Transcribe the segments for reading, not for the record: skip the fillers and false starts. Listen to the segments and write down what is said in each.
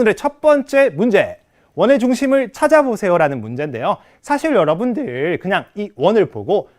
오늘의 첫 번째 문제, 원의 중심을 찾아보세요라는 문제인데요. 사실 여러분들 그냥 이 원을 보고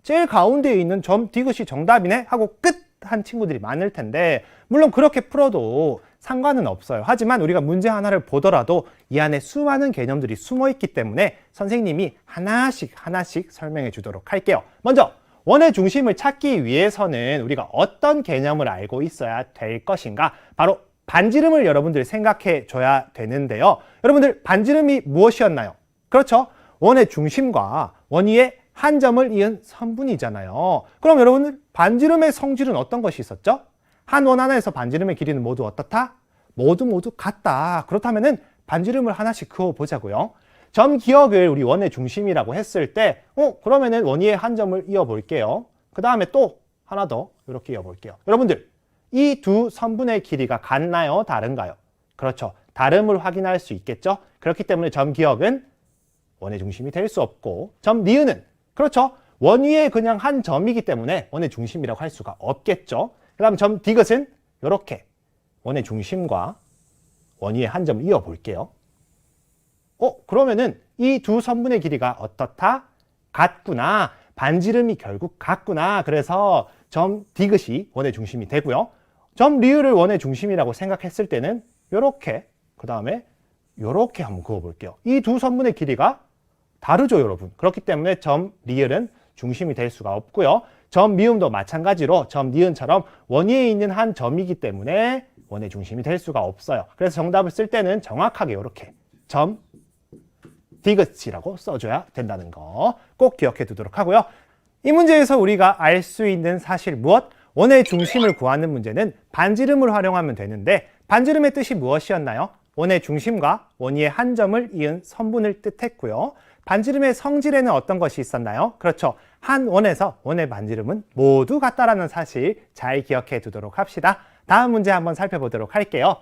제일 가운데에 있는 점 디귿이 정답이네 하고 끝 한 친구들이 많을 텐데, 물론 그렇게 풀어도 상관은 없어요. 하지만 우리가 문제 하나를 보더라도 이 안에 수많은 개념들이 숨어 있기 때문에 선생님이 하나씩 설명해 주도록 할게요. 먼저 원의 중심을 찾기 위해서는 우리가 어떤 개념을 알고 있어야 될 것인가, 바로 반지름을 여러분들 생각해 줘야 되는데요. 여러분들 반지름이 무엇이었나요? 그렇죠, 원의 중심과 원 위에 한 점을 이은 선분이잖아요. 그럼 여러분들 반지름의 성질은 어떤 것이 있었죠? 한 원 하나에서 반지름의 길이는 모두 어떻다? 모두 같다. 그렇다면은 반지름을 하나씩 그어 보자고요. 점 기억을 우리 원의 중심이라고 했을 때 그러면은 원 위에 한 점을 이어 볼게요. 그 다음에 또 하나 더 이렇게 이어 볼게요. 여러분들 이 두 선분의 길이가 같나요? 다른가요? 그렇죠, 다름을 확인할 수 있겠죠. 그렇기 때문에 점 기억은 원의 중심이 될 수 없고, 점 니은은 그렇죠, 원 위에 그냥 한 점이기 때문에 원의 중심이라고 할 수가 없겠죠. 그 다음 점 디귿은 이렇게 원의 중심과 원 위에 한 점을 이어 볼게요. 그러면은 이 두 선분의 길이가 어떻다? 같구나. 반지름이 결국 같구나. 그래서 점 디귿이 원의 중심이 되고요. 점 리을을 원의 중심이라고 생각했을 때는 이렇게, 그 다음에 이렇게 한번 그어 볼게요. 이 두 선분의 길이가 다르죠, 여러분. 그렇기 때문에 점 리을은 중심이 될 수가 없고요. 점 미음도 마찬가지로 점 니은처럼 원 위에 있는 한 점이기 때문에 원의 중심이 될 수가 없어요. 그래서 정답을 쓸 때는 정확하게 이렇게 점 디귿이라고 써줘야 된다는 거 꼭 기억해 두도록 하고요. 이 문제에서 우리가 알 수 있는 사실 무엇? 원의 중심을 구하는 문제는 반지름을 활용하면 되는데, 반지름의 뜻이 무엇이었나요? 원의 중심과 원 위에 한 점을 이은 선분을 뜻했고요. 반지름의 성질에는 어떤 것이 있었나요? 그렇죠, 한 원에서 원의 반지름은 모두 같다라는 사실 잘 기억해 두도록 합시다. 다음 문제 한번 살펴보도록 할게요.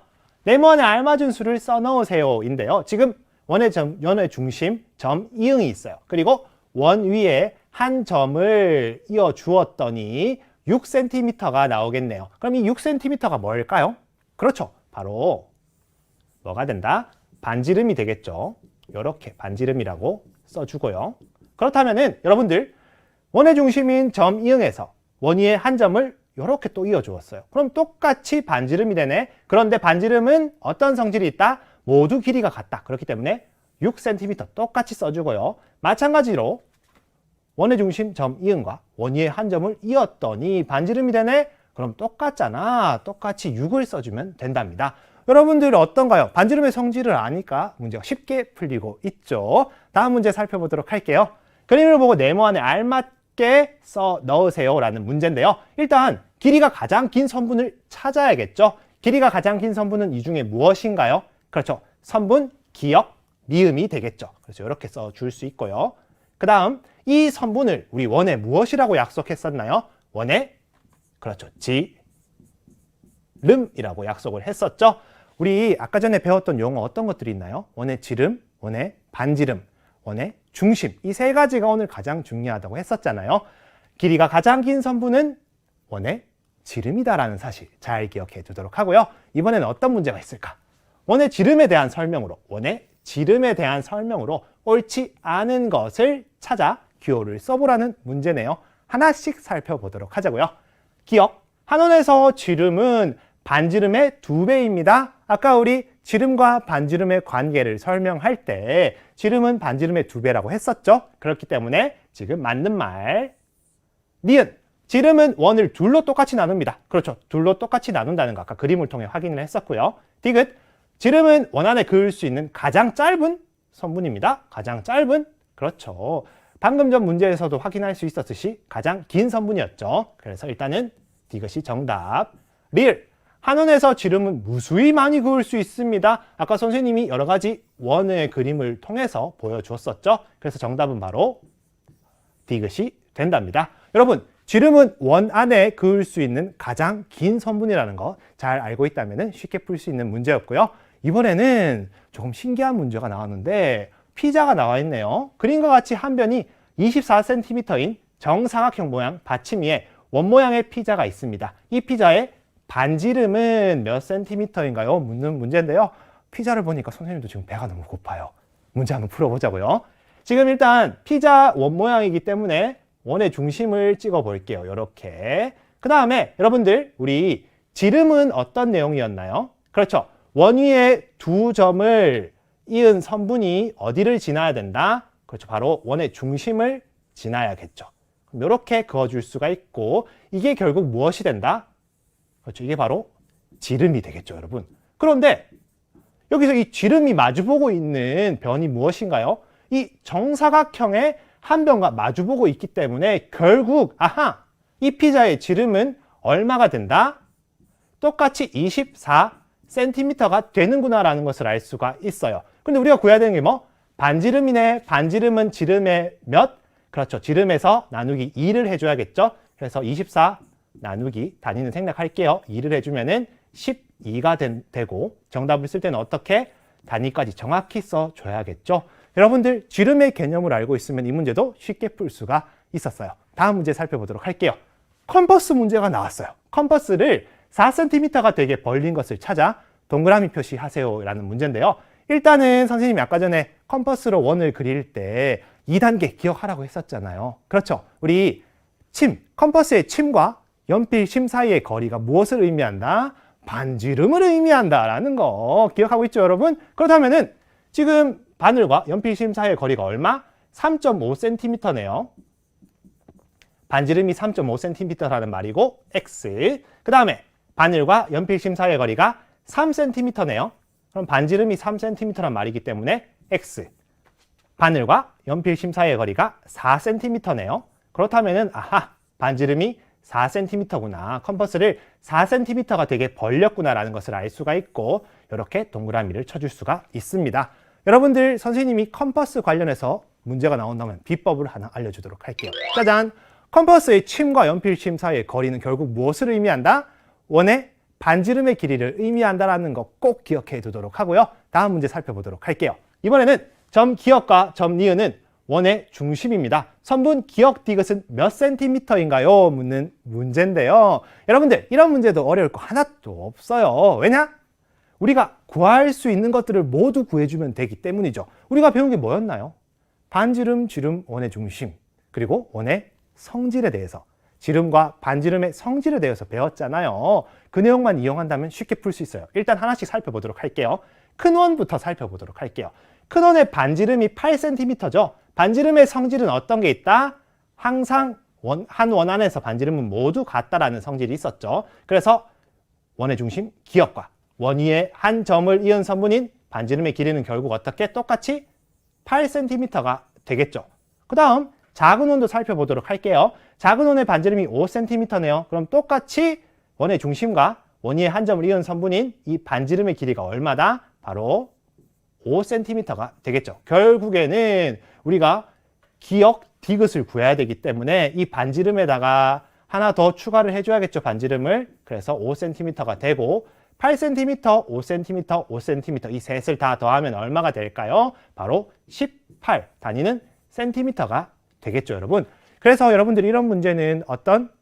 네모안에 알맞은 수를 써넣으세요 인데요. 지금 원의 중심 점 이응이 있어요. 그리고 원 위에 한 점을 이어 주었더니 6cm가 나오겠네요. 그럼 이 6cm가 뭘까요? 그렇죠, 바로 뭐가 된다? 반지름이 되겠죠. 이렇게 반지름이라고 써주고요. 그렇다면은 여러분들 원의 중심인 점 이응에서 원 위에 한 점을 이렇게 또 이어 주었어요. 그럼 똑같이 반지름이 되네. 그런데 반지름은 어떤 성질이 있다? 모두 길이가 같다. 그렇기 때문에 6cm 똑같이 써주고요. 마찬가지로 원의 중심 점 이응과 원 위에 한 점을 이었더니 반지름이 되네. 그럼 똑같잖아. 똑같이 6을 써주면 된답니다. 여러분들 어떤가요? 반지름의 성질을 아니까 문제가 쉽게 풀리고 있죠. 다음 문제 살펴보도록 할게요. 그림을 보고 네모안에 알맞게 써 넣으세요 라는 문제인데요. 일단 길이가 가장 긴 선분을 찾아야겠죠. 길이가 가장 긴 선분은 이 중에 무엇인가요? 그렇죠, 선분, 기역, 미음이 되겠죠. 그래서 이렇게 써줄 수 있고요. 그 다음 이 선분을 우리 원의 무엇이라고 약속했었나요? 원의, 그렇죠, 지름이라고 약속을 했었죠. 우리 아까 전에 배웠던 용어 어떤 것들이 있나요? 원의 지름, 원의 반지름, 원의 중심, 이 세 가지가 오늘 가장 중요하다고 했었잖아요. 길이가 가장 긴 선분은 원의 지름이다라는 사실 잘 기억해 두도록 하고요. 이번에는 어떤 문제가 있을까? 원의 지름에 대한 설명으로, 원의 지름에 대한 설명으로 옳지 않은 것을 찾아 기호를 써보라는 문제네요. 하나씩 살펴보도록 하자고요. 기억, 한 원에서 지름은 반지름의 2배입니다. 아까 우리 지름과 반지름의 관계를 설명할 때 지름은 반지름의 2배라고 했었죠. 그렇기 때문에 지금 맞는 말, 니은, 지름은 원을 둘로 똑같이 나눕니다. 그렇죠, 둘로 똑같이 나눈다는 거 아까 그림을 통해 확인을 했었고요. 디귿, 지름은 원 안에 그을 수 있는 가장 짧은 선분입니다. 가장 짧은, 그렇죠, 방금 전 문제에서도 확인할 수 있었듯이 가장 긴 선분이었죠. 그래서 일단은 디귿이 정답. 리을, 한 원에서 지름은 무수히 많이 그을 수 있습니다. 아까 선생님이 여러 가지 원의 그림을 통해서 보여주었었죠. 그래서 정답은 바로 디귿이 된답니다. 여러분, 지름은 원 안에 그을 수 있는 가장 긴 선분이라는 거 잘 알고 있다면 쉽게 풀 수 있는 문제였고요. 이번에는 조금 신기한 문제가 나왔는데 피자가 나와 있네요. 그림과 같이 한 변이 24cm인 정사각형 모양 받침 위에 원 모양의 피자가 있습니다. 이 피자의 반지름은 몇 cm인가요? 묻는 문제인데요. 피자를 보니까 선생님도 지금 배가 너무 고파요. 문제 한번 풀어보자고요. 지금 일단 피자 원 모양이기 때문에 원의 중심을 찍어 볼게요. 이렇게. 그 다음에 여러분들 우리 지름은 어떤 내용이었나요? 그렇죠. 원 위에 두 점을 이은 선분이 어디를 지나야 된다? 그렇죠. 바로 원의 중심을 지나야겠죠. 그럼 이렇게 그어줄 수가 있고 이게 결국 무엇이 된다? 그렇죠. 이게 바로 지름이 되겠죠, 여러분. 그런데 여기서 이 지름이 마주보고 있는 변이 무엇인가요? 이 정사각형의 한 변과 마주보고 있기 때문에 결국 이 피자의 지름은 얼마가 된다? 똑같이 24cm가 되는구나라는 것을 알 수가 있어요. 근데 우리가 구해야 되는 게 뭐? 반지름이네. 반지름은 지름의 몇? 그렇죠. 지름에서 나누기 2를 해줘야겠죠. 그래서 24 나누기 단위는 생략할게요. 2를 해주면은 12가 되고 정답을 쓸 때는 어떻게? 단위까지 정확히 써줘야겠죠. 여러분들 지름의 개념을 알고 있으면 이 문제도 쉽게 풀 수가 있었어요. 다음 문제 살펴보도록 할게요. 컴퍼스 문제가 나왔어요. 컴퍼스를 4cm가 되게 벌린 것을 찾아 동그라미 표시하세요 라는 문제인데요. 일단은 선생님이 아까 전에 컴퍼스로 원을 그릴 때 2단계 기억하라고 했었잖아요. 그렇죠. 우리 컴퍼스의 침과 연필 심 사이의 거리가 무엇을 의미한다? 반지름을 의미한다 라는 거 기억하고 있죠, 여러분? 그렇다면은 지금 바늘과 연필 심 사이의 거리가 얼마? 3.5cm네요. 반지름이 3.5cm라는 말이고 x. 그 다음에 바늘과 연필 심 사이의 거리가 3cm네요. 그럼 반지름이 3cm란 말이기 때문에 x. 바늘과 연필 심 사이의 거리가 4cm네요. 그렇다면은 반지름이 4cm구나. 컴퍼스를 4cm가 되게 벌렸구나라는 것을 알 수가 있고 이렇게 동그라미를 쳐줄 수가 있습니다. 여러분들 선생님이 컴퍼스 관련해서 문제가 나온다면 비법을 하나 알려주도록 할게요. 짜잔! 컴퍼스의 침과 연필 침 사이의 거리는 결국 무엇을 의미한다? 원의 반지름의 길이를 의미한다라는 거 꼭 기억해 두도록 하고요. 다음 문제 살펴보도록 할게요. 이번에는 점 기역과 점 니은은 원의 중심입니다. 선분 기역 디귿은 몇 센티미터인가요? 묻는 문제인데요. 여러분들 이런 문제도 어려울 거 하나도 없어요. 왜냐? 우리가 구할 수 있는 것들을 모두 구해주면 되기 때문이죠. 우리가 배운 게 뭐였나요? 반지름, 지름, 원의 중심, 그리고 원의 성질에 대해서, 지름과 반지름의 성질에 대해서 배웠잖아요. 그 내용만 이용한다면 쉽게 풀 수 있어요. 일단 하나씩 살펴보도록 할게요. 큰 원부터 살펴보도록 할게요. 큰 원의 반지름이 8cm죠. 반지름의 성질은 어떤 게 있다? 항상 한 원 안에서 반지름은 모두 같다라는 성질이 있었죠. 그래서 원의 중심, 기역과 원 위에 한 점을 이은 선분인 반지름의 길이는 결국 어떻게? 똑같이 8cm가 되겠죠. 그 다음 작은 원도 살펴보도록 할게요. 작은 원의 반지름이 5cm네요. 그럼 똑같이 원의 중심과 원 위에 한 점을 이은 선분인 이 반지름의 길이가 얼마다? 바로 5cm가 되겠죠. 결국에는 우리가 기역 디귿을 구해야 되기 때문에 이 반지름에다가 하나 더 추가를 해줘야겠죠. 반지름을. 그래서 5cm가 되고 8cm, 5cm, 5cm 이 셋을 다 더하면 얼마가 될까요? 바로 18. 단위는 cm가 되겠죠, 여러분. 그래서 여러분들이 이런 문제는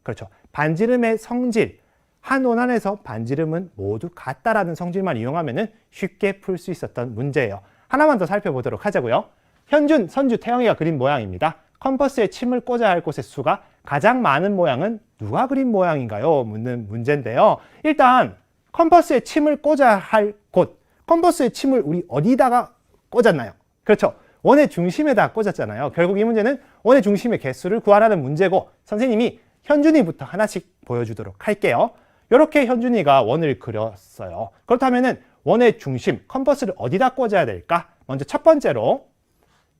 그렇죠. 반지름의 성질, 한 원 안에서 반지름은 모두 같다라는 성질만 이용하면 쉽게 풀 수 있었던 문제예요. 하나만 더 살펴보도록 하자고요. 현준, 선주, 태영이가 그린 모양입니다. 컴퍼스에 침을 꽂아야 할 곳의 수가 가장 많은 모양은 누가 그린 모양인가요? 묻는 문제인데요. 일단 컴퍼스에 침을 꽂아야 할 곳, 컴퍼스에 침을 우리 어디다가 꽂았나요? 그렇죠. 원의 중심에다 꽂았잖아요. 결국 이 문제는 원의 중심의 개수를 구하라는 문제고 선생님이 현준이부터 하나씩 보여주도록 할게요. 이렇게 현준이가 원을 그렸어요. 그렇다면은 원의 중심, 컴퍼스를 어디다 꽂아야 될까? 먼저 첫 번째로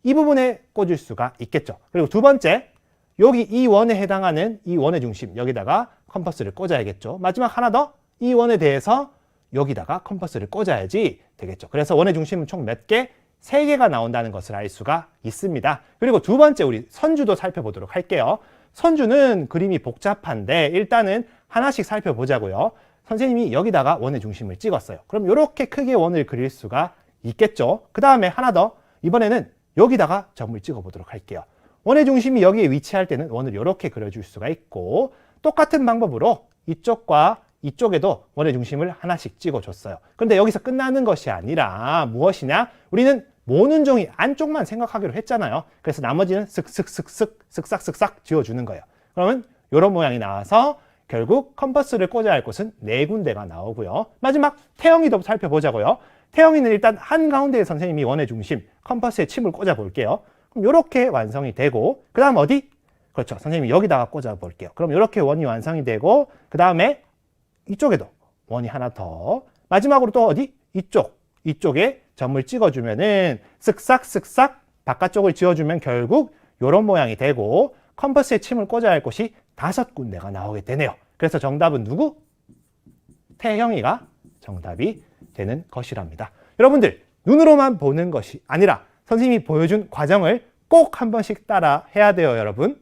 이 부분에 꽂을 수가 있겠죠. 그리고 두 번째, 여기 이 원에 해당하는 이 원의 중심, 여기다가 컴퍼스를 꽂아야겠죠. 마지막 하나 더, 이 원에 대해서 여기다가 컴퍼스를 꽂아야지 되겠죠. 그래서 원의 중심은 총 몇 개? 3개가 나온다는 것을 알 수가 있습니다. 그리고 두 번째, 우리 선주도 살펴보도록 할게요. 선주는 그림이 복잡한데 일단은 하나씩 살펴보자고요. 선생님이 여기다가 원의 중심을 찍었어요. 그럼 이렇게 크게 원을 그릴 수가 있겠죠. 그 다음에 하나 더, 이번에는 여기다가 점을 찍어 보도록 할게요. 원의 중심이 여기에 위치할 때는 원을 이렇게 그려줄 수가 있고 똑같은 방법으로 이쪽과 이쪽에도 원의 중심을 하나씩 찍어줬어요. 그런데 여기서 끝나는 것이 아니라 무엇이냐? 우리는 모는 종이 안쪽만 생각하기로 했잖아요. 그래서 나머지는 쓱싹쓱싹 지워주는 거예요. 그러면 이런 모양이 나와서 결국 컴퍼스를 꽂아야 할 곳은 4군데가 나오고요. 마지막 태영이도 살펴보자고요. 태영이는 일단 한가운데에 선생님이 원의 중심, 컴퍼스에 침을 꽂아 볼게요. 그럼 이렇게 완성이 되고, 그 다음 어디? 그렇죠. 선생님이 여기다가 꽂아 볼게요. 그럼 이렇게 원이 완성이 되고, 그 다음에 이쪽에도 원이 하나 더. 마지막으로 또 어디? 이쪽에 점을 찍어주면은 쓱싹쓱싹 바깥쪽을 지워주면 결국 이런 모양이 되고, 컴퍼스에 침을 꽂아야 할 곳이 5군데가 나오게 되네요. 그래서 정답은 누구? 태형이가 정답이 되는 것이랍니다. 여러분들, 눈으로만 보는 것이 아니라 선생님이 보여준 과정을 꼭 한 번씩 따라 해야 돼요, 여러분.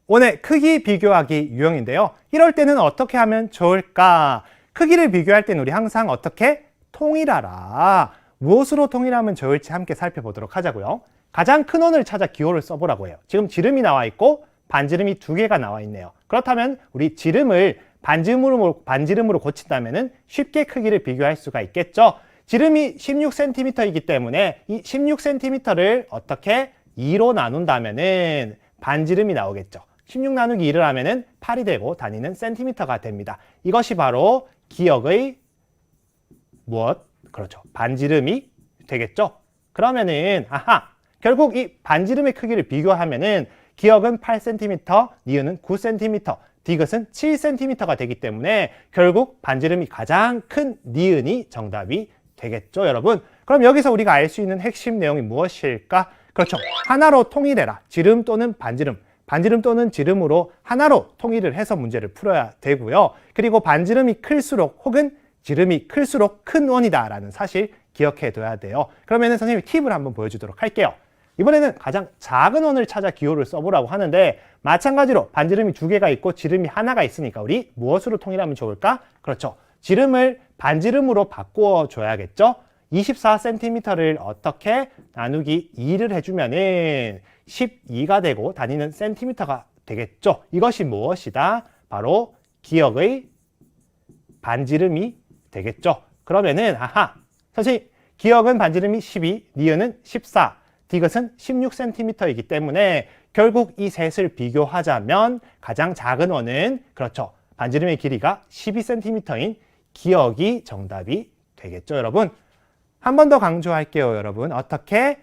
오늘 크기 비교하기 유형인데요. 이럴 때는 어떻게 하면 좋을까? 크기를 비교할 때는 우리 항상 어떻게? 통일하라. 무엇으로 통일하면 좋을지 함께 살펴보도록 하자고요. 가장 큰 원을 찾아 기호를 써보라고 해요. 지금 지름이 나와 있고 반지름이 2개가 나와 있네요. 그렇다면 우리 지름을 반지름으로 고친다면 쉽게 크기를 비교할 수가 있겠죠. 지름이 16cm이기 때문에 이 16cm를 어떻게 2로 나눈다면 반지름이 나오겠죠. 16 나누기 2를 하면 8이 되고 단위는 센티미터가 됩니다. 이것이 바로 기역의 무엇? 그렇죠. 반지름이 되겠죠. 그러면은 결국 이 반지름의 크기를 비교하면은 기역은 8cm, 니은은 9cm, 디귿은 7cm가 되기 때문에 결국 반지름이 가장 큰 니은이 정답이 되겠죠, 여러분. 그럼 여기서 우리가 알 수 있는 핵심 내용이 무엇일까? 그렇죠. 하나로 통일해라. 지름 또는 반지름, 반지름 또는 지름으로 하나로 통일을 해서 문제를 풀어야 되고요. 그리고 반지름이 클수록 혹은 지름이 클수록 큰 원이다 라는 사실 기억해 둬야 돼요. 그러면 선생님이 팁을 한번 보여주도록 할게요. 이번에는 가장 작은 원을 찾아 기호를 써보라고 하는데 마찬가지로 반지름이 2개가 있고 지름이 하나가 있으니까 우리 무엇으로 통일하면 좋을까? 그렇죠. 지름을 반지름으로 바꾸어 줘야겠죠. 24cm를 어떻게 나누기 2를 해주면은 12가 되고 단위는 센티미터가 되겠죠. 이것이 무엇이다? 바로 기역의 반지름이 되겠죠. 그러면은 선생님 기역은 반지름이 12, 니은은 14, 디귿은 16cm이기 때문에 결국 이 셋을 비교하자면 가장 작은 원은 그렇죠. 반지름의 길이가 12cm인 기역이 정답이 되겠죠, 여러분. 한 번 더 강조할게요, 여러분. 어떻게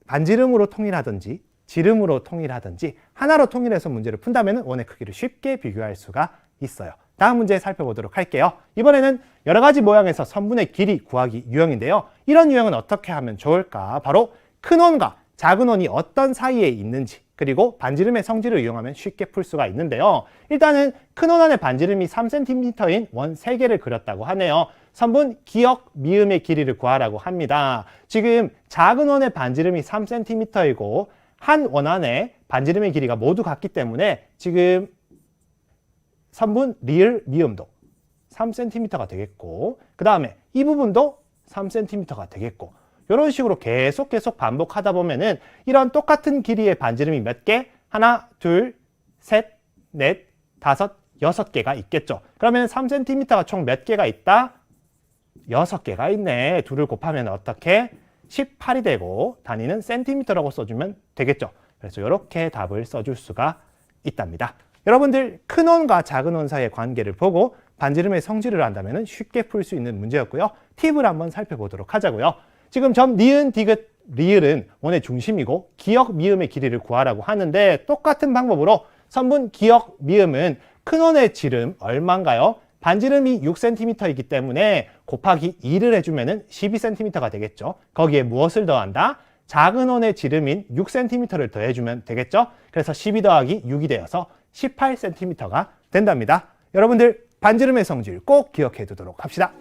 반지름으로 통일하든지 지름으로 통일하든지 하나로 통일해서 문제를 푼다면 원의 크기를 쉽게 비교할 수가 있어요. 다음 문제 살펴보도록 할게요. 이번에는 여러 가지 모양에서 선분의 길이 구하기 유형인데요. 이런 유형은 어떻게 하면 좋을까? 바로 큰 원과 작은 원이 어떤 사이에 있는지 그리고 반지름의 성질을 이용하면 쉽게 풀 수가 있는데요. 일단은 큰 원 안에 반지름이 3cm인 원 3개를 그렸다고 하네요. 선분 기역 미음의 길이를 구하라고 합니다. 지금 작은 원의 반지름이 3cm이고 한 원 안에 반지름의 길이가 모두 같기 때문에 지금 선분 리을 미음도 3cm가 되겠고 그 다음에 이 부분도 3cm가 되겠고 이런 식으로 계속 반복하다 보면은 이런 똑같은 길이의 반지름이 몇 개? 하나, 둘, 셋, 넷, 다섯, 6개가 있겠죠. 그러면 3cm가 총 몇 개가 있다? 6개가 있네. 둘을 곱하면 어떻게? 18이 되고 단위는 센티미터라고 써주면 되겠죠. 그래서 이렇게 답을 써줄 수가 있답니다. 여러분들 큰 원과 작은 원 사이의 관계를 보고 반지름의 성질을 안다면 쉽게 풀 수 있는 문제였고요. 팁을 한번 살펴보도록 하자고요. 지금 점 니은, 디귿, 리을은 원의 중심이고 기역, 미음의 길이를 구하라고 하는데 똑같은 방법으로 선분 기역, 미음은 큰 원의 지름 얼마인가요? 반지름이 6cm이기 때문에 곱하기 2를 해주면 12cm가 되겠죠. 거기에 무엇을 더한다? 작은 원의 지름인 6cm를 더해주면 되겠죠. 그래서 12 더하기 6이 되어서 18cm가 된답니다. 여러분들 반지름의 성질 꼭 기억해 두도록 합시다.